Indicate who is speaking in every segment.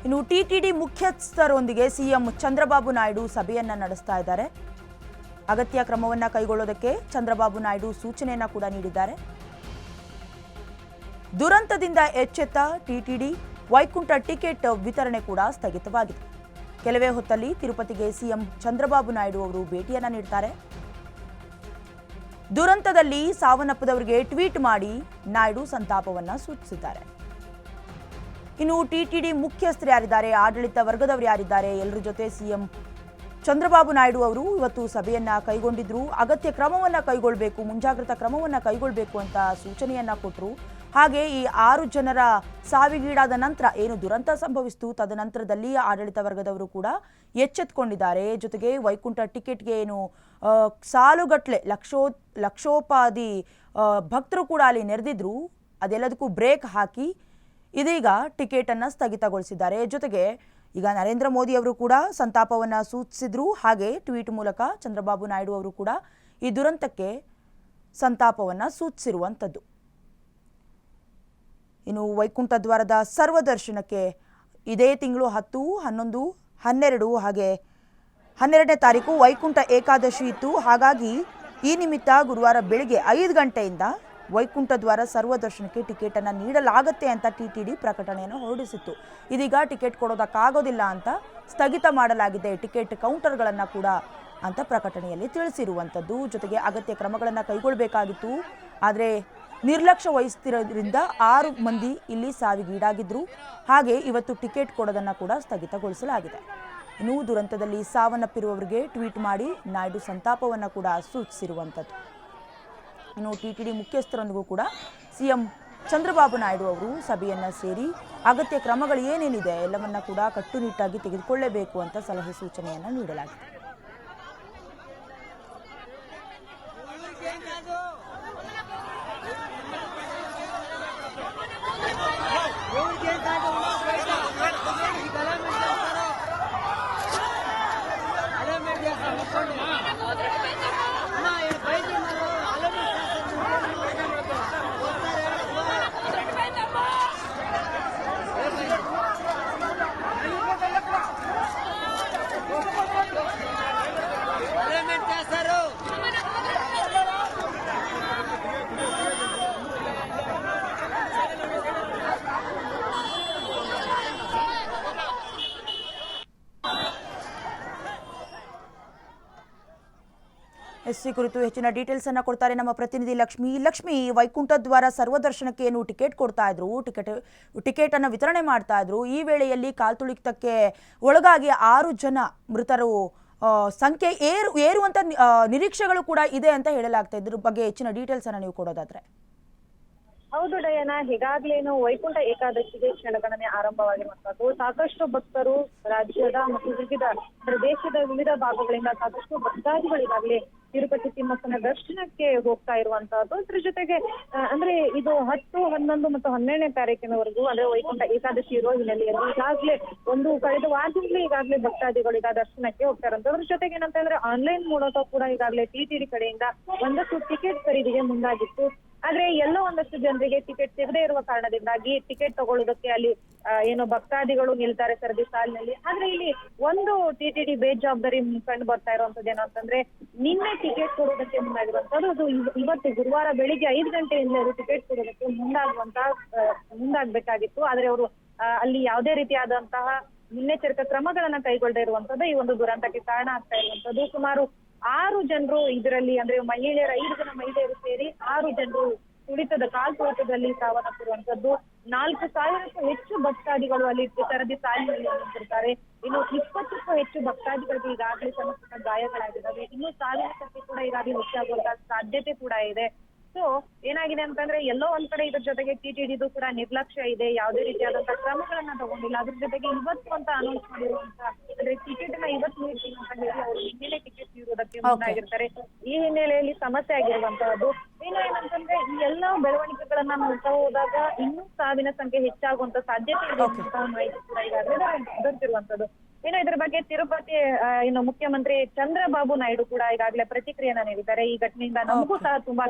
Speaker 1: ಇನ್ನು ಟಿಟಿಡಿ ಮುಖ್ಯಸ್ಥರೊಂದಿಗೆ ಸಿಎಂ ಚಂದ್ರಬಾಬು ನಾಯ್ಡು ಸಭೆಯನ್ನ ನಡೆಸ್ತಾ ಇದ್ದಾರೆ. ಅಗತ್ಯ ಕ್ರಮವನ್ನ ಕೈಗೊಳ್ಳೋದಕ್ಕೆ ಚಂದ್ರಬಾಬು ನಾಯ್ಡು ಸೂಚನೆಯನ್ನ ಕೂಡ ನೀಡಿದ್ದಾರೆ. ದುರಂತದಿಂದ ಎಚ್ಚೆತ್ತ ಟಿಟಿಡಿ ವೈಕುಂಠ ಟಿಕೆಟ್ ವಿತರಣೆ ಕೂಡ ಸ್ಥಗಿತವಾಗಿದೆ. ಕೆಲವೇ ಹೊತ್ತಲ್ಲಿ ತಿರುಪತಿಗೆ ಸಿಎಂ ಚಂದ್ರಬಾಬು ನಾಯ್ಡು ಅವರು ಭೇಟಿಯನ್ನ ನೀಡ್ತಾರೆ. ದುರಂತದಲ್ಲಿ ಸಾವನ್ನಪ್ಪಿದವರಿಗೆ ಟ್ವೀಟ್ ಮಾಡಿ ನಾಯ್ಡು ಸಂತಾಪವನ್ನ ಸೂಚಿಸಿದ್ದಾರೆ. ಇನ್ನು ಟಿಟಿಡಿ ಮುಖ್ಯಸ್ಥರು ಯಾರಿದ್ದಾರೆ, ಆಡಳಿತ ವರ್ಗದವರು ಯಾರಿದ್ದಾರೆ, ಎಲ್ಲರ ಜೊತೆ ಸಿಎಂ ಚಂದ್ರಬಾಬು ನಾಯ್ಡು ಅವರು ಇವತ್ತು ಸಭೆಯನ್ನ ಕೈಗೊಂಡಿದ್ರು. ಅಗತ್ಯ ಕ್ರಮವನ್ನ ಕೈಗೊಳ್ಳಬೇಕು, ಮುಂಜಾಗ್ರತಾ ಕ್ರಮವನ್ನ ಕೈಗೊಳ್ಳಬೇಕು ಅಂತ ಸೂಚನೆಯನ್ನ ಕೊಟ್ಟರು. ಹಾಗೆ ಈ 6 ಜನರ ಸಾವಿಗೀಡಾದ ನಂತರ ಏನು ದುರಂತ ಸಂಭವಿಸಿತು, ತದನಂತರದಲ್ಲಿ ಆಡಳಿತ ವರ್ಗದವರು ಕೂಡ ಎಚ್ಚೆತ್ತುಕೊಂಡಿದ್ದಾರೆ. ಜೊತೆಗೆ ವೈಕುಂಠ ಟಿಕೆಟ್ಗೆ ಏನು ಸಾಲುಗಟ್ಲೆ ಲಕ್ಷೋಪಾದಿ ಭಕ್ತರು ಕೂಡ ಅಲ್ಲಿ ನೆರೆದಿದ್ರು, ಅದೆಲ್ಲದಕ್ಕೂ ಬ್ರೇಕ್ ಹಾಕಿ ಇದೀಗ ಟಿಕೆಟ್ ಅನ್ನ ಸ್ಥಗಿತಗೊಳಿಸಿದ್ದಾರೆ. ಜೊತೆಗೆ ಈಗ ನರೇಂದ್ರ ಮೋದಿ ಅವರು ಕೂಡ ಸಂತಾಪವನ್ನ ಸೂಚಿಸಿದ್ರು. ಹಾಗೆ ಟ್ವೀಟ್ ಮೂಲಕ ಚಂದ್ರಬಾಬು ನಾಯ್ಡು ಅವರು ಕೂಡ ಈ ದುರಂತಕ್ಕೆ ಸಂತಾಪವನ್ನ ಸೂಚಿಸಿರುವಂಥದ್ದು. ಇನ್ನು ವೈಕುಂಠ ದ್ವಾರದ ಸರ್ವದರ್ಶನಕ್ಕೆ ಇದೇ ತಿಂಗಳು 10, 11, 12 ಹಾಗೆ 12ನೇ ತಾರೀಕು ವೈಕುಂಠ ಏಕಾದಶಿ ಇತ್ತು. ಹಾಗಾಗಿ ಈ ನಿಮಿತ್ತ ಗುರುವಾರ ಬೆಳಿಗ್ಗೆ 5 ಗಂಟೆಯಿಂದ ವೈಕುಂಠ ದ್ವಾರ ಸರ್ವದರ್ಶನಕ್ಕೆ ಟಿಕೆಟ್ ಅನ್ನು ನೀಡಲಾಗುತ್ತೆ ಅಂತ ಟಿಟಿಡಿ ಪ್ರಕಟಣೆಯನ್ನು ಹೊರಡಿಸಿತ್ತು. ಇದೀಗ ಟಿಕೆಟ್ ಕೊಡೋದಕ್ಕಾಗೋದಿಲ್ಲ ಅಂತ ಸ್ಥಗಿತ ಮಾಡಲಾಗಿದೆ ಟಿಕೆಟ್ ಕೌಂಟರ್ಗಳನ್ನು ಕೂಡ ಅಂತ ಪ್ರಕಟಣೆಯಲ್ಲಿ ತಿಳಿಸಿರುವಂಥದ್ದು. ಜೊತೆಗೆ ಅಗತ್ಯ ಕ್ರಮಗಳನ್ನು ಕೈಗೊಳ್ಳಬೇಕಾಗಿತ್ತು, ಆದರೆ ನಿರ್ಲಕ್ಷ್ಯ ವಹಿಸ್ತಿರೋದ್ರಿಂದ 6 ಮಂದಿ ಇಲ್ಲಿ ಸಾವಿಗೀಡಾಗಿದ್ರು. ಹಾಗೆ ಇವತ್ತು ಟಿಕೆಟ್ ಕೊಡೋದನ್ನು ಕೂಡ ಸ್ಥಗಿತಗೊಳಿಸಲಾಗಿದೆ. ಇನ್ನು ದುರಂತದಲ್ಲಿ ಸಾವನ್ನಪ್ಪಿರುವವರಿಗೆ ಟ್ವೀಟ್ ಮಾಡಿ ನಾಯ್ಡು ಸಂತಾಪವನ್ನು ಕೂಡ ಸೂಚಿಸಿರುವಂಥದ್ದು. ಇನ್ನು ಟಿಟಿಡಿ ಮುಖ್ಯಸ್ಥರೊಂದಿಗೂ ಕೂಡ ಸಿಎಂ ಚಂದ್ರಬಾಬು ನಾಯ್ಡು ಅವರು ಸಭೆಯನ್ನು ಸೇರಿ ಅಗತ್ಯ ಕ್ರಮಗಳು ಏನೇನಿದೆ ಎಲ್ಲವನ್ನ ಕೂಡ ಕಟ್ಟುನಿಟ್ಟಾಗಿ ತೆಗೆದುಕೊಳ್ಳಬೇಕು ಅಂತ ಸಲಹೆ ಸೂಚನೆಯನ್ನು ನೀಡಲಾಗಿದೆ. ಈ ಕುರಿತು ಹೆಚ್ಚಿನ ಡೀಟೇಲ್ಸ್ ಅನ್ನ ಕೊಡ್ತಾರೆ ನಮ್ಮ ಪ್ರತಿನಿಧಿ ಲಕ್ಷ್ಮಿ. ವೈಕುಂಠ ದ್ವಾರ ಸರ್ವದರ್ಶನಕ್ಕೆ ಏನು ಟಿಕೆಟ್ ಕೊಡ್ತಾ ಇದ್ರು, ಟಿಕೆಟ್ ಅನ್ನ ವಿತರಣೆ ಮಾಡ್ತಾ ಇದ್ರು. ಈ ವೇಳೆಯಲ್ಲಿ ಕಾಲ್ತುಳಿತಕ್ಕೆ ಒಳಗಾಗಿ 6 ಜನ ಮೃತರು ಸಂಖ್ಯೆ ಏರುವಂತ ನಿರೀಕ್ಷೆಗಳು ಕೂಡ ಇದೆ ಅಂತ ಹೇಳಲಾಗ್ತಾ ಇದ್ರ ಬಗ್ಗೆ ಹೆಚ್ಚಿನ ಡೀಟೇಲ್ಸ್ ಅನ್ನ ನೀವು ಕೊಡೋದಾದ್ರೆ.
Speaker 2: ಹೌದು ಡಯನ, ಈಗಾಗಲೇನು ವೈಕುಂಠ ಏಕಾದಶಿಗೆ ಕ್ಷಣಗಣನೆ ಆರಂಭವಾಗಿರುವಂತದ್ದು. ಸಾಕಷ್ಟು ಭಕ್ತರು ರಾಜ್ಯದ ಮತ್ತು ದೇಶದ ವಿವಿಧ ಭಾಗಗಳಿಂದ ಸಾಕಷ್ಟು ಭಕ್ತಾದಿಗಳು ಈಗಾಗಲೇ ತಿರುಪತಿ ತಿಮ್ಮಪ್ಪನ ದರ್ಶನಕ್ಕೆ ಹೋಗ್ತಾ ಇರುವಂತಹದ್ದು. ಅದ್ರ ಜೊತೆಗೆ ಅಂದ್ರೆ ಇದು 10, 11 ಮತ್ತು 12ನೇ ತಾರೀಕಿನವರೆಗೂ ಅಂದ್ರೆ ವೈಕುಂಠ ಏಕಾದಶಿ ಇರುವ ಹಿನ್ನೆಲೆಯಲ್ಲಿ ಈಗಾಗಲೇ ಕಳೆದ ವಾರದಿಂದಲೇ ಈಗಾಗಲೇ ಭಕ್ತಾದಿಗಳು ಈಗ ದರ್ಶನಕ್ಕೆ ಹೋಗ್ತಾ ಇರುವಂತ. ಅದ್ರ ಜೊತೆಗೆ ಏನಂತಂದ್ರೆ ಆನ್ಲೈನ್ ಮೂಲಕ ಕೂಡ ಈಗಾಗಲೇ ಟಿಟಿಡಿ ಕಡೆಯಿಂದ ಒಂದಷ್ಟು ಟಿಕೆಟ್ ಖರೀದಿಗೆ ಮುಂದಾಗಿತ್ತು. ಆದ್ರೆ ಎಲ್ಲೋ ಒಂದಷ್ಟು ಜನರಿಗೆ ಟಿಕೆಟ್ ಸಿಗದೇ ಇರುವ ಕಾರಣದಿಂದಾಗಿ ಟಿಕೆಟ್ ತಗೊಳ್ಳೋದಕ್ಕೆ ಅಲ್ಲಿ ಏನು ಭಕ್ತಾದಿಗಳು ನಿಲ್ತಾರೆ ಸರದಿ ಸಾಲಿನಲ್ಲಿ. ಆದ್ರೆ ಇಲ್ಲಿ ಒಂದು ಟಿಟಿಡಿ ಬೇಜವಾಬ್ದಾರಿ ಕಂಡು ಬರ್ತಾ ಇರುವಂತದ್ದು ಏನಂತಂದ್ರೆ, ನಿನ್ನೆ ಟಿಕೆಟ್ ಕೊಡೋದಕ್ಕೆ ಮುಂದಾಗಿರುವಂತದ್ದು ಅದು ಇವತ್ತು ಗುರುವಾರ ಬೆಳಿಗ್ಗೆ 5 ಗಂಟೆಯಿಂದ ಟಿಕೆಟ್ ಕೊಡೋದಕ್ಕೆ ಮುಂದಾಗಬೇಕಾಗಿತ್ತು. ಆದ್ರೆ ಅವರು ಅಲ್ಲಿ ಯಾವುದೇ ರೀತಿಯಾದಂತಹ ಮುನ್ನೆಚ್ಚರಿಕಾ ಕ್ರಮಗಳನ್ನ ಕೈಗೊಳ್ಳದೇ ಇರುವಂತದ್ದು ಈ ಒಂದು ದುರಂತಕ್ಕೆ ಕಾರಣ ಆಗ್ತಾ ಇರುವಂತದ್ದು. ಸುಮಾರು 6 ಜನರು ಇದರಲ್ಲಿ ಅಂದ್ರೆ 5 ಜನ ಮಹಿಳೆಯರು ಸೇರಿ 6 ಜನರು ಕಾಲ್ತುಳಿತದಲ್ಲಿ ಸಾವನ್ನಪ್ಪಿರುವಂತದ್ದು. 4,000ಕ್ಕೂ ಹೆಚ್ಚು ಭಕ್ತಾದಿಗಳು ಅಲ್ಲಿ ಸರದಿ ಸಾಲಿನಲ್ಲಿ ನಿಂತಿರ್ತಾರೆ. ಇನ್ನು 20ಕ್ಕೂ ಹೆಚ್ಚು ಭಕ್ತಾದಿಗಳಿಗೆ ಈಗಾಗಲೇ ಸಣ್ಣ ಪುಟ್ಟ ಗಾಯಗಳಾಗಿದ್ದಾವೆ. ಇನ್ನು ಸಾವಿನ ಸಂಖ್ಯೆ ಕೂಡ ಈಗಾಗಲೇ ಹೆಚ್ಚಾಗುವಂತ ಸಾಧ್ಯತೆ ಕೂಡ ಇದೆ. ಸೊ ಏನಾಗಿದೆ ಅಂತಂದ್ರೆ, ಎಲ್ಲೋ ಒಂದ್ ಕಡೆ ಇದ್ರ ಜೊತೆಗೆ ಟಿಟಿಡಿದು ಕೂಡ ನಿರ್ಲಕ್ಷ್ಯ ಇದೆ, ಯಾವುದೇ ರೀತಿಯಾದಂತಹ ಕ್ರಮಗಳನ್ನ ತಗೊಂಡಿಲ್ಲ. ಅದ್ರ ಜೊತೆಗೆ ಇವತ್ತು ಅಂತ ಅನೌನ್ಸ್ ಮಾಡಿರುವಂತ ಅಂದ್ರೆ ಟಿಕೆಟ್ ನ ಇವತ್ತು ನೀಡ್ತೀನಿ ಅಂತ ಹೇಳಿ ಅವರು ಹಿನ್ನೆಲೆ ಟಿಕೆಟ್ ನೀಡುವುದಕ್ಕೆ ಮುಂದಾಗಿರ್ತಾರೆ. ಈ ಹಿನ್ನೆಲೆಯಲ್ಲಿ ಸಮಸ್ಯೆ ಆಗಿರುವಂತಹದ್ದು ಏನಂತಂದ್ರೆ, ಈ ಎಲ್ಲಾ ಬೆಳವಣಿಗೆಗಳನ್ನ ನೋಡ್ತಾ ಹೋದಾಗ ಇನ್ನೂ ಸಾವಿನ ಸಂಖ್ಯೆ ಹೆಚ್ಚಾಗುವಂತ ಸಾಧ್ಯತೆ ಇರುವಂತಹ ಮಾಹಿತಿ ಕೂಡ ಈಗಾಗಲೇ ದೊರೆತಿರುವಂತದ್ದು. ಇನ್ನು ಇದ್ರ ಬಗ್ಗೆ ತಿರುಪತಿ ಮುಖ್ಯಮಂತ್ರಿ ಚಂದ್ರಬಾಬು ನಾಯ್ಡು ಕೂಡ ಈಗಾಗಲೇ ಪ್ರತಿಕ್ರಿಯೆಯನ್ನ ನೀಡಿದ್ದಾರೆ. ಈ ಘಟನೆಯಿಂದ ನಮಗೂ ಸಹ ತುಂಬಾ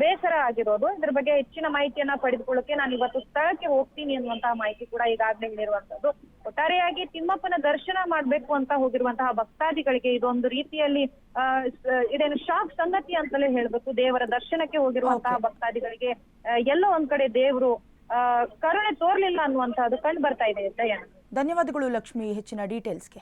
Speaker 2: ಬೇಸರ ಆಗಿರೋದು. ಇದ್ರ ಬಗ್ಗೆ ಹೆಚ್ಚಿನ ಮಾಹಿತಿಯನ್ನ ಪಡೆದುಕೊಳ್ಳಕ್ಕೆ ನಾನು ಇವತ್ತು ಸ್ಥಳಕ್ಕೆ ಹೋಗ್ತೀನಿ ಅನ್ನುವಂತಹ ಮಾಹಿತಿ ಕೂಡ ಈಗಾಗಲೇ ಹೇಳಿರುವಂತದ್ದು. ಒಟ್ಟಾರೆಯಾಗಿ ತಿಮ್ಮಪ್ಪನ ದರ್ಶನ ಮಾಡ್ಬೇಕು ಅಂತ ಹೋಗಿರುವಂತಹ ಭಕ್ತಾದಿಗಳಿಗೆ ಇದೊಂದು ರೀತಿಯಲ್ಲಿ ಇದೇನು ಶಾಕ್ ಸಂಗತಿ ಅಂತಲೇ ಹೇಳ್ಬೇಕು. ದೇವರ ದರ್ಶನಕ್ಕೆ ಹೋಗಿರುವಂತಹ ಭಕ್ತಾದಿಗಳಿಗೆ ಎಲ್ಲೋ ಒಂದ್ ಕಡೆ ದೇವರು ಕರುಣೆ ತೋರ್ಲಿಲ್ಲ ಅನ್ನುವಂತಹದ್ದು ಕಂಡು ಬರ್ತಾ ಇದೆ. ದಯಾನಂದ್,
Speaker 1: ಧನ್ಯವಾದಗಳು ಲಕ್ಷ್ಮಿ ಹೆಚ್ಚಿನ ಡೀಟೇಲ್ಸ್ಗೆ.